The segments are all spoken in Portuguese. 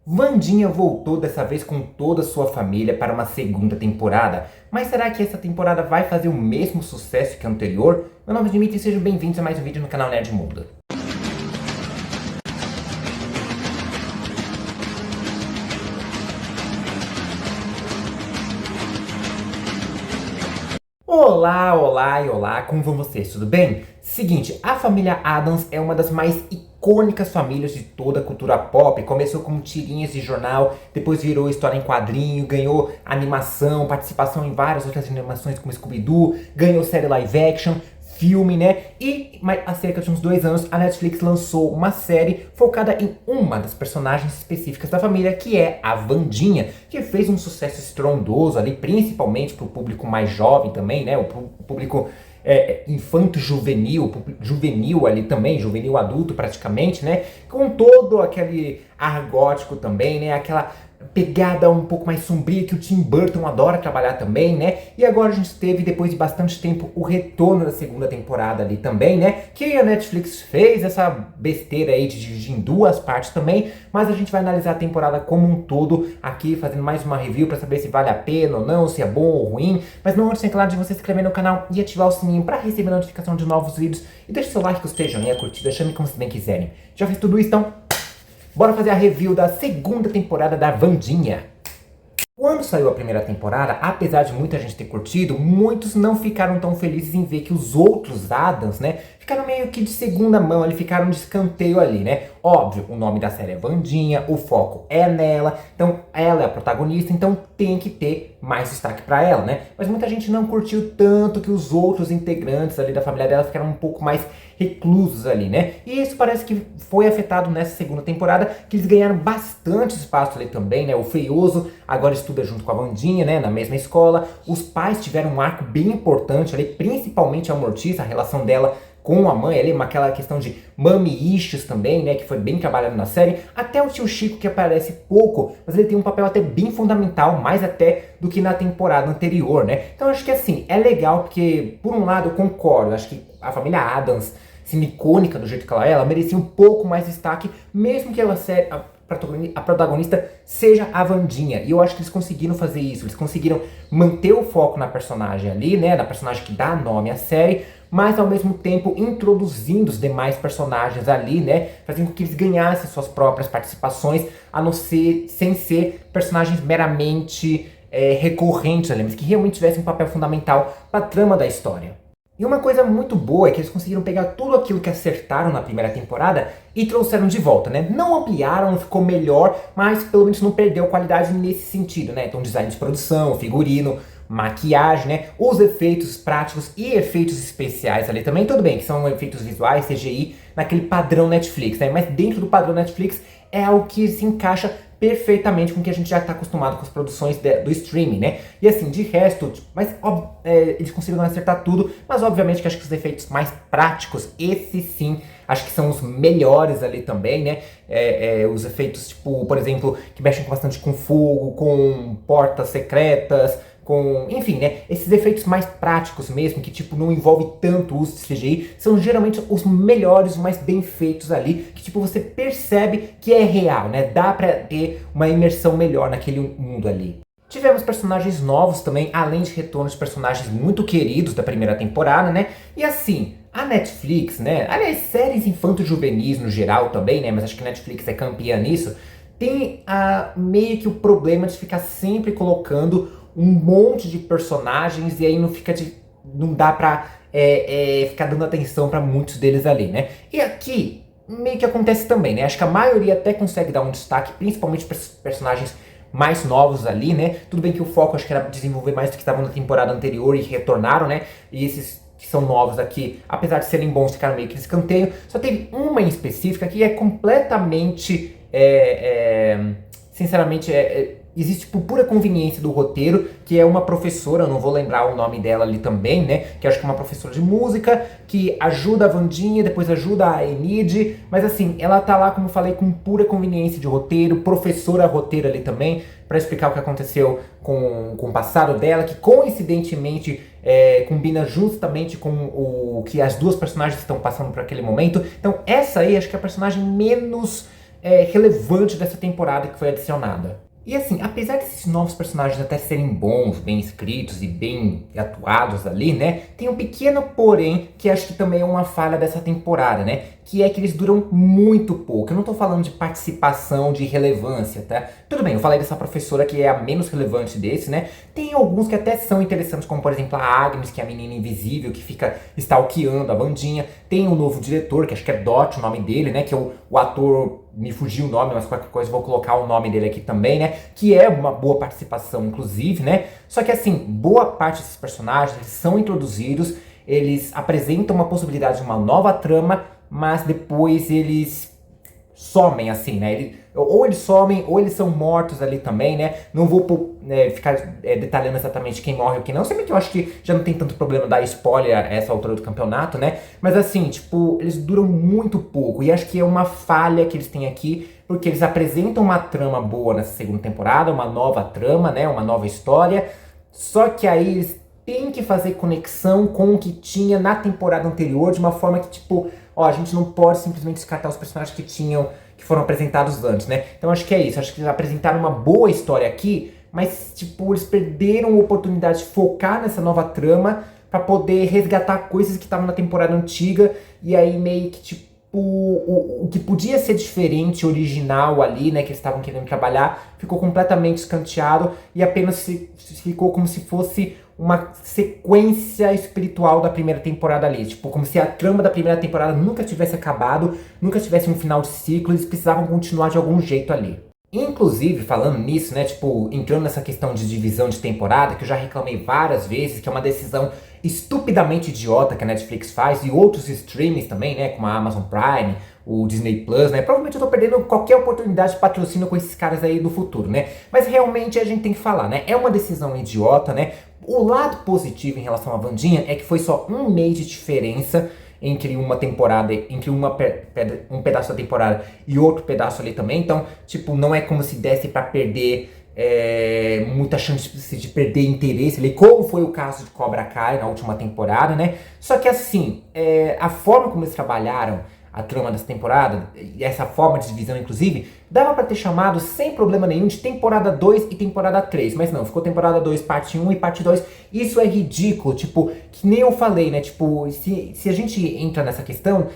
Wandinha voltou dessa vez com toda a sua família para uma segunda temporada. Mas será que essa temporada vai fazer o mesmo sucesso que a anterior? Meu nome é Dimitri e sejam bem-vindos a mais um vídeo no canal Nerd Mundo. Olá, olá e olá, como vão vocês? Tudo bem? Seguinte, a família Addams é uma das mais icônicas famílias de toda a cultura pop. Começou como tirinhas de jornal, depois virou história em quadrinho, ganhou animação, participação em várias outras animações como Scooby-Doo, ganhou série live action, filme, né? E há cerca de uns 2 anos a Netflix lançou uma série focada em uma das personagens específicas da família, que é a Wandinha, que fez um sucesso estrondoso ali, principalmente para o público mais jovem também, né? O público infanto-juvenil, juvenil ali também, juvenil adulto praticamente, né? Com todo aquele ar gótico também, né? Aquela pegada um pouco mais sombria que o Tim Burton adora trabalhar também, né? E agora a gente teve, depois de bastante tempo, o retorno da segunda temporada ali também, né? Que a Netflix fez essa besteira aí de dividir em 2 partes também, mas a gente vai analisar a temporada como um todo aqui, fazendo mais uma review para saber se vale a pena ou não, se é bom ou ruim. Mas não antes, é claro, de você se inscrever no canal e ativar o sininho para receber a notificação de novos vídeos. E deixe seu like, gostei, joinha, a curtida, chame como vocês bem quiserem. Já fez tudo isso, então? Bora fazer a review da segunda temporada da Wandinha. Quando saiu a primeira temporada, apesar de muita gente ter curtido, muitos não ficaram tão felizes em ver que os outros Addams, né, ficaram meio que de segunda mão, eles ficaram de escanteio ali, né? Óbvio, o nome da série é Wandinha, o foco é nela, então ela é a protagonista, então tem que ter mais destaque pra ela, né? Mas muita gente não curtiu tanto que os outros integrantes ali da família dela ficaram um pouco mais reclusos ali, né? E isso parece que foi afetado nessa segunda temporada, que eles ganharam bastante espaço ali também, né? O Feioso agora estuda junto com a Wandinha, né? Na mesma escola. Os pais tiveram um arco bem importante ali, principalmente a Morticia, a relação dela com a mãe ali, aquela questão de mommy issues também, né, que foi bem trabalhado na série, até o tio Chico, que aparece pouco, mas ele tem um papel até bem fundamental, mais até do que na temporada anterior, né. Então acho que assim, é legal porque, por um lado, eu concordo, acho que a família Addams, sendo icônica do jeito que ela é, ela merecia um pouco mais destaque, mesmo que a protagonista seja a Wandinha. E eu acho que eles conseguiram fazer isso. Eles conseguiram manter o foco na personagem ali, né? Na personagem que dá nome à série, mas ao mesmo tempo introduzindo os demais personagens ali, né? Fazendo com que eles ganhassem suas próprias participações, a não ser, sem ser personagens meramente recorrentes ali, mas que realmente tivessem um papel fundamental para a trama da história. E uma coisa muito boa é que eles conseguiram pegar tudo aquilo que acertaram na primeira temporada e trouxeram de volta, né? Não ampliaram, não ficou melhor, mas pelo menos não perdeu qualidade nesse sentido, né? Então design de produção, figurino, maquiagem, né? Os efeitos práticos e efeitos especiais ali também, tudo bem que são efeitos visuais, CGI, naquele padrão Netflix, né? Mas dentro do padrão Netflix é algo que se encaixa perfeitamente com o que a gente já está acostumado com as produções do streaming, né? E assim, de resto, eles conseguiram acertar tudo, mas obviamente que acho que os efeitos mais práticos, esses sim, acho que são os melhores ali também, né? Os efeitos, tipo, por exemplo, que mexem bastante com fogo, com portas secretas, enfim, né, esses efeitos mais práticos mesmo, que tipo não envolve tanto o uso de CGI, são geralmente os melhores, os mais bem feitos ali, que tipo você percebe que é real, né, dá pra ter uma imersão melhor naquele mundo ali. Tivemos personagens novos também, além de retornos de personagens muito queridos da primeira temporada, né, e assim, a Netflix, né, aliás, séries infanto-juvenis no geral também, né, mas acho que a Netflix é campeã nisso, tem meio que o problema de ficar sempre colocando um monte de personagens e aí não dá pra ficar dando atenção pra muitos deles ali, né? E aqui meio que acontece também, né? Acho que a maioria até consegue dar um destaque, principalmente para personagens mais novos ali, né? Tudo bem que o foco acho que era desenvolver mais do que estavam na temporada anterior e retornaram, né? E esses que são novos aqui, apesar de serem bons, ficaram meio que de escanteio. Só teve uma em específica que é completamente, sinceramente, existe por pura conveniência do roteiro, que é uma professora, eu não vou lembrar o nome dela ali também, né? Que acho que é uma professora de música, que ajuda a Wandinha, depois ajuda a Enid, mas assim, ela tá lá, como eu falei, com pura conveniência de roteiro, professora roteiro ali também, para explicar o que aconteceu com o passado dela, que coincidentemente combina justamente com o que as duas personagens estão passando por aquele momento. Então essa aí acho que é a personagem menos relevante dessa temporada que foi adicionada. E assim, apesar desses novos personagens até serem bons, bem escritos e bem atuados ali, né? Tem um pequeno porém que acho que também é uma falha dessa temporada, né? Que é que eles duram muito pouco. Eu não tô falando de participação, de relevância, tá? Tudo bem, eu falei dessa professora que é a menos relevante desse, né? Tem alguns que até são interessantes, como por exemplo a Agnes, que é a menina invisível, que fica stalkeando a Wandinha. Tem o novo diretor, que acho que é Dot, o nome dele, né? Que é o ator, me fugiu o nome, mas qualquer coisa eu vou colocar o nome dele aqui também, né? Que é uma boa participação, inclusive, né? Só que assim, boa parte desses personagens, eles são introduzidos, eles apresentam uma possibilidade de uma nova trama, mas depois eles somem, assim, né? Ou eles somem, ou eles são mortos ali também, né? Não vou ficar detalhando exatamente quem morre ou quem não, sempre que eu acho que já não tem tanto problema dar spoiler a essa altura do campeonato, né? Mas assim, tipo, eles duram muito pouco, e acho que é uma falha que eles têm aqui, porque eles apresentam uma trama boa nessa segunda temporada, uma nova trama, né? Uma nova história, só que aí eles têm que fazer conexão com o que tinha na temporada anterior, de uma forma que, tipo, ó, a gente não pode simplesmente descartar os personagens que foram apresentados antes, né? Então acho que é isso, acho que eles apresentaram uma boa história aqui, mas, tipo, eles perderam a oportunidade de focar nessa nova trama pra poder resgatar coisas que estavam na temporada antiga, e aí meio que, tipo, o que podia ser diferente, original ali, né, que eles estavam querendo trabalhar, ficou completamente escanteado e apenas ficou como se fosse uma sequência espiritual da primeira temporada ali. Tipo, como se a trama da primeira temporada nunca tivesse acabado, nunca tivesse um final de ciclo, eles precisavam continuar de algum jeito ali. Inclusive, falando nisso, né, tipo, entrando nessa questão de divisão de temporada, que eu já reclamei várias vezes, que é uma decisão estupidamente idiota que a Netflix faz, e outros streamings também, né, como a Amazon Prime, o Disney Plus, né, provavelmente eu tô perdendo qualquer oportunidade de patrocínio com esses caras aí do futuro, né, mas realmente a gente tem que falar, né, é uma decisão idiota, né. O lado positivo em relação à Wandinha é que foi só um mês de diferença entre uma temporada, entre um pedaço da temporada e outro pedaço ali também. Então, tipo, não é como se desse pra perder muita chance de perder interesse ali, como foi o caso de Cobra Kai na última temporada, né? Só que assim, a forma como eles trabalharam a trama dessa temporada, e essa forma de divisão inclusive, dava pra ter chamado sem problema nenhum de temporada 2 e temporada 3, mas não, ficou temporada 2 parte 1 e parte 2, isso é ridículo, tipo, que nem eu falei, né, tipo, se a gente entra nessa questão,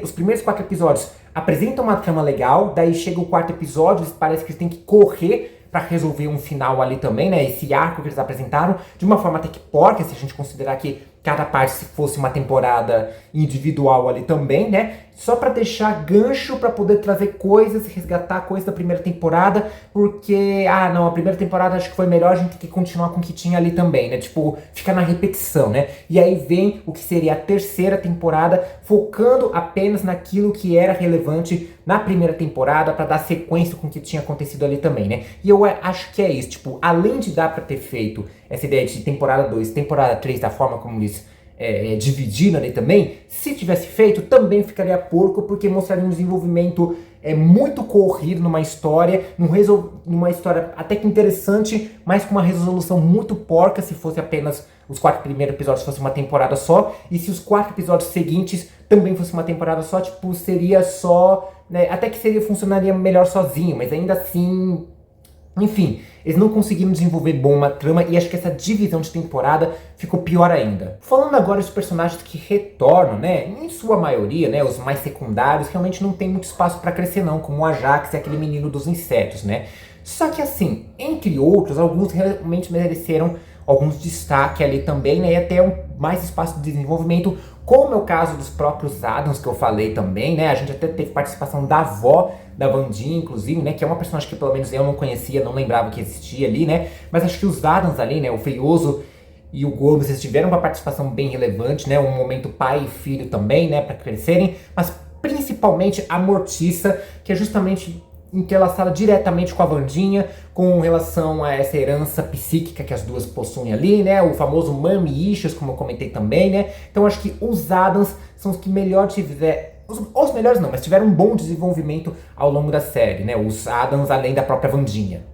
os primeiros 4 episódios apresentam uma trama legal, daí chega o 4º episódio, parece que eles têm que correr pra resolver um final ali também, né, esse arco que eles apresentaram, de uma forma até que porca, se a gente considerar que cada parte se fosse uma temporada individual ali também, né? Só pra deixar gancho pra poder trazer coisas, resgatar coisas da primeira temporada, porque, não, a primeira temporada acho que foi melhor, a gente tem que continuar com o que tinha ali também, né? Tipo, fica na repetição, né? E aí vem o que seria a terceira temporada, focando apenas naquilo que era relevante na primeira temporada, pra dar sequência com o que tinha acontecido ali também, né? E eu acho que é isso, tipo, além de dar pra ter feito essa ideia de temporada 2, temporada 3, da forma como eles dividiram ali também, se tivesse feito, também ficaria porco, porque mostraria um desenvolvimento muito corrido numa história, numa história até que interessante, mas com uma resolução muito porca, se fosse apenas os 4 primeiros episódios fosse uma temporada só, e se os 4 episódios seguintes também fosse uma temporada só, tipo, seria só, né, até que funcionaria melhor sozinho, mas ainda assim, enfim, eles não conseguiram desenvolver bom uma trama, e acho que essa divisão de temporada ficou pior ainda. Falando agora dos personagens que retornam, né, em sua maioria, né, os mais secundários, realmente não tem muito espaço pra crescer não, como o Ajax e aquele menino dos insetos, né. Só que assim, entre outros, alguns realmente mereceram alguns destaque ali também, né, e até mais espaço de desenvolvimento, como é o caso dos próprios Adams, que eu falei também, né, a gente até teve participação da avó da Wandinha, inclusive, né, que é uma personagem que pelo menos eu não conhecia, não lembrava que existia ali, né, mas acho que os Adams ali, né, o Feioso e o Gomes, eles tiveram uma participação bem relevante, né, um momento pai e filho também, né, para crescerem, mas principalmente a Mortiça, que é justamente entrelaçada diretamente com a Wandinha, com relação a essa herança psíquica que as duas possuem ali, né, o famoso mommy issues, como eu comentei também, né, então acho que os Adams são os que melhor tiveram, os melhores não, mas tiveram um bom desenvolvimento ao longo da série, né, os Adams além da própria Wandinha.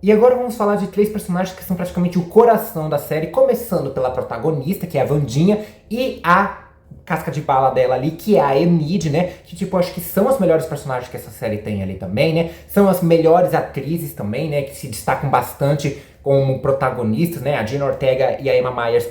E agora vamos falar de 3 personagens que são praticamente o coração da série, começando pela protagonista, que é a Wandinha, e a casca de bala dela ali, que é a Enid, né? Que, tipo, acho que são as melhores personagens que essa série tem ali também, né? São as melhores atrizes também, né? Que se destacam bastante como protagonistas, né? A Jenna Ortega e a Emma Myers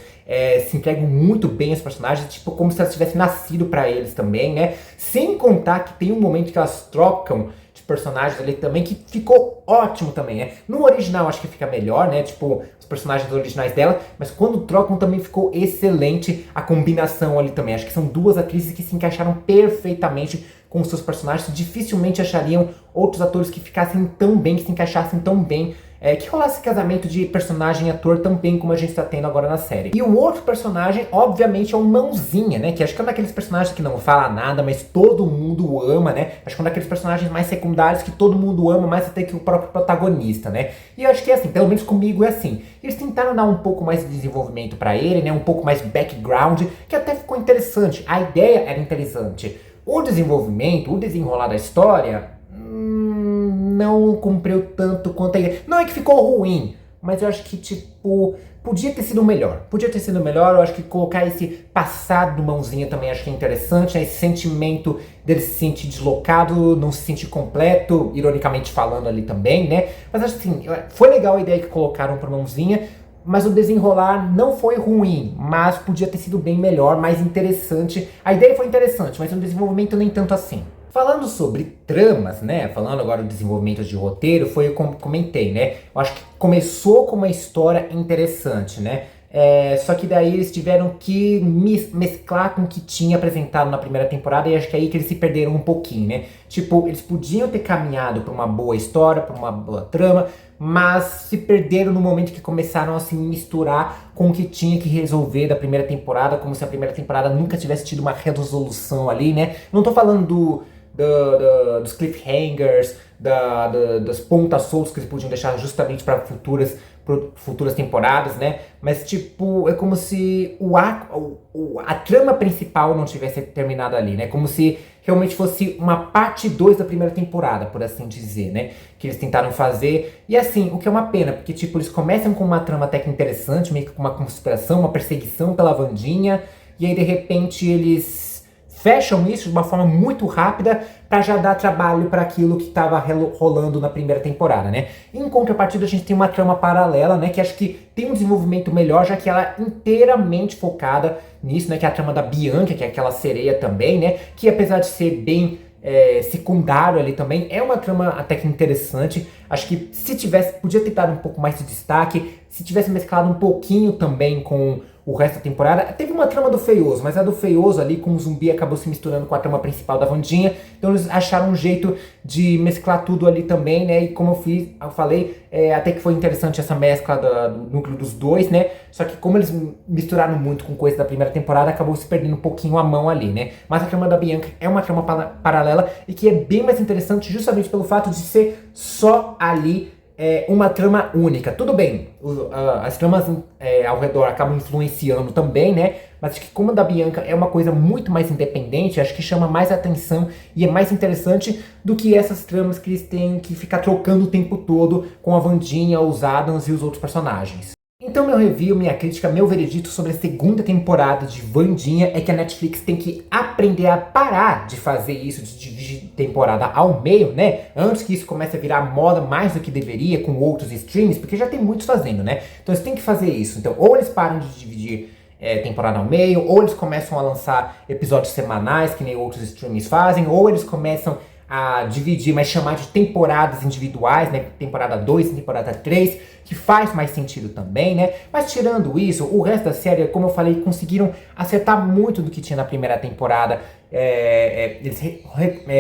se entregam muito bem aos personagens, tipo, como se elas tivessem nascido pra eles também, né? Sem contar que tem um momento que elas trocam de personagens ali também, que ficou ótimo também, né? No original acho que fica melhor, né? Tipo, os personagens originais dela, mas quando trocam também ficou excelente a combinação ali também. Acho que são duas atrizes que se encaixaram perfeitamente com os seus personagens. Dificilmente achariam outros atores que ficassem tão bem, que se encaixassem tão bem, que rolasse casamento de personagem e ator tão bem como a gente está tendo agora na série. E o outro personagem, obviamente, é o Mãozinha, né? Que acho que é um daqueles personagens que não fala nada, mas todo mundo ama, né? Acho que é um daqueles personagens mais secundários que todo mundo ama, mais até que o próprio protagonista, né? E eu acho que é assim, pelo menos comigo é assim. Eles tentaram dar um pouco mais de desenvolvimento para ele, né? Um pouco mais de background, que até ficou interessante. A ideia era interessante. O desenvolvimento, o desenrolar da história, não cumpriu tanto quanto a ideia. Não é que ficou ruim, mas eu acho que, tipo, podia ter sido melhor. Podia ter sido melhor, eu acho que colocar esse passado do Mãozinha também acho que é interessante, né? Esse sentimento dele se sentir deslocado, não se sentir completo, ironicamente falando ali também, né? Mas acho que, assim, foi legal a ideia que colocaram pro Mãozinha, mas o desenrolar não foi ruim, mas podia ter sido bem melhor, mais interessante. A ideia foi interessante, mas o desenvolvimento nem tanto assim. Falando sobre tramas, né? Falando agora do desenvolvimento de roteiro, foi o que eu comentei, né? Eu acho que começou com uma história interessante, né? Só que daí eles tiveram que mesclar com o que tinha apresentado na primeira temporada, e acho que é aí que eles se perderam um pouquinho, né? Tipo, eles podiam ter caminhado para uma boa história, para uma boa trama, mas se perderam no momento que começaram a se misturar com o que tinha que resolver da primeira temporada, como se a primeira temporada nunca tivesse tido uma resolução ali, né? Não tô falando dos cliffhangers, das pontas soltas que eles podiam deixar justamente para futuras temporadas, né? Mas, tipo, é como se a trama principal não tivesse terminado ali, né? Como se realmente fosse uma parte 2 da primeira temporada, por assim dizer, né? Que eles tentaram fazer. E assim, o que é uma pena, porque, tipo, eles começam com uma trama até que interessante, meio que com uma conspiração, uma perseguição pela Wandinha, e aí, de repente, eles fecham isso de uma forma muito rápida para já dar trabalho para aquilo que estava rolando na primeira temporada, né? Em contrapartida, a gente tem uma trama paralela, né? Que acho que tem um desenvolvimento melhor, já que ela é inteiramente focada nisso, né? Que é a trama da Bianca, que é aquela sereia também, né? Que apesar de ser bem secundário ali também, é uma trama até que interessante. Acho que se tivesse, podia ter dado um pouco mais de destaque, se tivesse mesclado um pouquinho também com o resto da temporada. Teve uma trama do Feioso, mas a do Feioso ali com o zumbi acabou se misturando com a trama principal da Wandinha, então eles acharam um jeito de mesclar tudo ali também, né? E como eu falei, até que foi interessante essa mescla do núcleo dos dois, né? Só que como eles misturaram muito com coisa da primeira temporada, acabou se perdendo um pouquinho a mão ali, né? Mas a trama da Bianca é uma trama paralela e que é bem mais interessante justamente pelo fato de ser só ali uma trama única. Tudo bem, as tramas ao redor acabam influenciando também, né? Mas acho que como a da Bianca é uma coisa muito mais independente, acho que chama mais atenção e é mais interessante do que essas tramas que eles têm que ficar trocando o tempo todo com a Wandinha, os Adams e os outros personagens. Então meu review, minha crítica, meu veredito sobre a segunda temporada de Wandinha é que a Netflix tem que aprender a parar de fazer isso, de dividir temporada ao meio, né? Antes que isso comece a virar moda mais do que deveria com outros streams, porque já tem muitos fazendo, né? Então eles têm que fazer isso. Então ou eles param de dividir temporada ao meio, ou eles começam a lançar episódios semanais, que nem outros streams fazem, ou eles começam a dividir, mas chamar de temporadas individuais, né? Temporada 2, temporada 3, que faz mais sentido também, né? Mas tirando isso, o resto da série, como eu falei, conseguiram acertar muito do que tinha na primeira temporada. Eles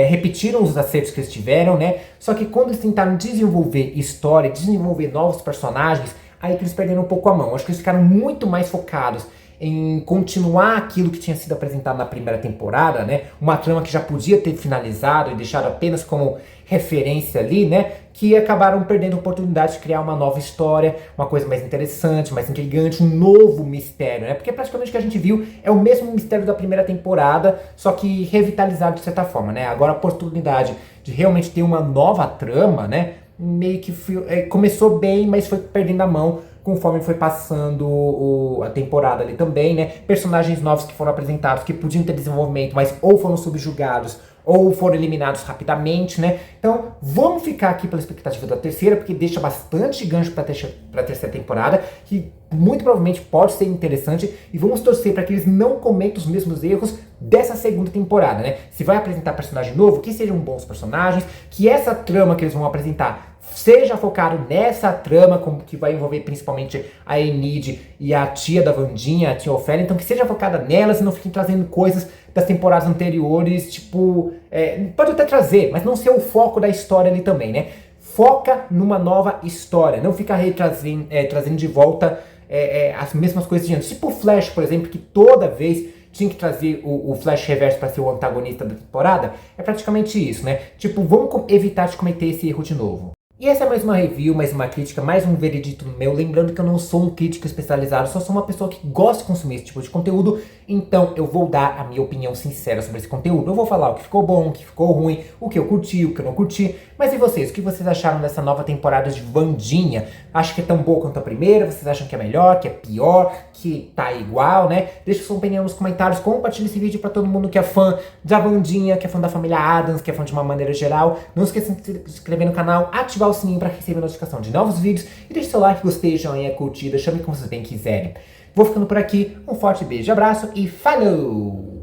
repetiram os acertos que eles tiveram, né? Só que quando eles tentaram desenvolver história, desenvolver novos personagens, aí que eles perderam um pouco a mão. Acho que eles ficaram muito mais focados em continuar aquilo que tinha sido apresentado na primeira temporada, né? Uma trama que já podia ter finalizado e deixado apenas como referência ali, né? Que acabaram perdendo a oportunidade de criar uma nova história, uma coisa mais interessante, mais intrigante, um novo mistério, né? Porque praticamente o que a gente viu é o mesmo mistério da primeira temporada, só que revitalizado de certa forma, né? Agora a oportunidade de realmente ter uma nova trama, né? Meio que começou bem, mas foi perdendo a mão conforme foi passando a temporada ali também, né? Personagens novos que foram apresentados, que podiam ter desenvolvimento, mas ou foram subjugados, ou foram eliminados rapidamente, né? Então, vamos ficar aqui pela expectativa da terceira, porque deixa bastante gancho para a terceira temporada, que muito provavelmente pode ser interessante, e vamos torcer para que eles não cometam os mesmos erros dessa segunda temporada, né? Se vai apresentar personagem novo, que sejam bons personagens, que essa trama que eles vão apresentar seja focado nessa trama, como que vai envolver principalmente a Enid e a tia da Wandinha, a tia Ofélia, então que seja focada nelas e não fiquem trazendo coisas das temporadas anteriores, tipo, pode até trazer, mas não ser o foco da história ali também, né? Foca numa nova história, não fica trazendo de volta as mesmas coisas de antes. Tipo o Flash, por exemplo, que toda vez tinha que trazer o Flash Reverso para ser o antagonista da temporada. É praticamente isso, né? Tipo, vamos evitar de cometer esse erro de novo. E essa é mais uma review, mais uma crítica, mais um veredito meu. Lembrando que eu não sou um crítico especializado, só sou uma pessoa que gosta de consumir esse tipo de conteúdo. Então eu vou dar a minha opinião sincera sobre esse conteúdo. Eu vou falar o que ficou bom, o que ficou ruim, o que eu curti, o que eu não curti. Mas e vocês? O que vocês acharam dessa nova temporada de Wandinha? Acho que é tão boa quanto a primeira? Vocês acham que é melhor, que é pior, que tá igual, né? Deixa sua opinião nos comentários, compartilha esse vídeo pra todo mundo que é fã da Wandinha, que é fã da família Addams, que é fã de uma maneira geral. Não esqueça de se inscrever no canal, ativar o sininho pra receber notificação de novos vídeos e deixe seu like, gostei, joinha, curtida, chame como vocês bem quiserem. Vou ficando por aqui, um forte beijo, abraço e falou!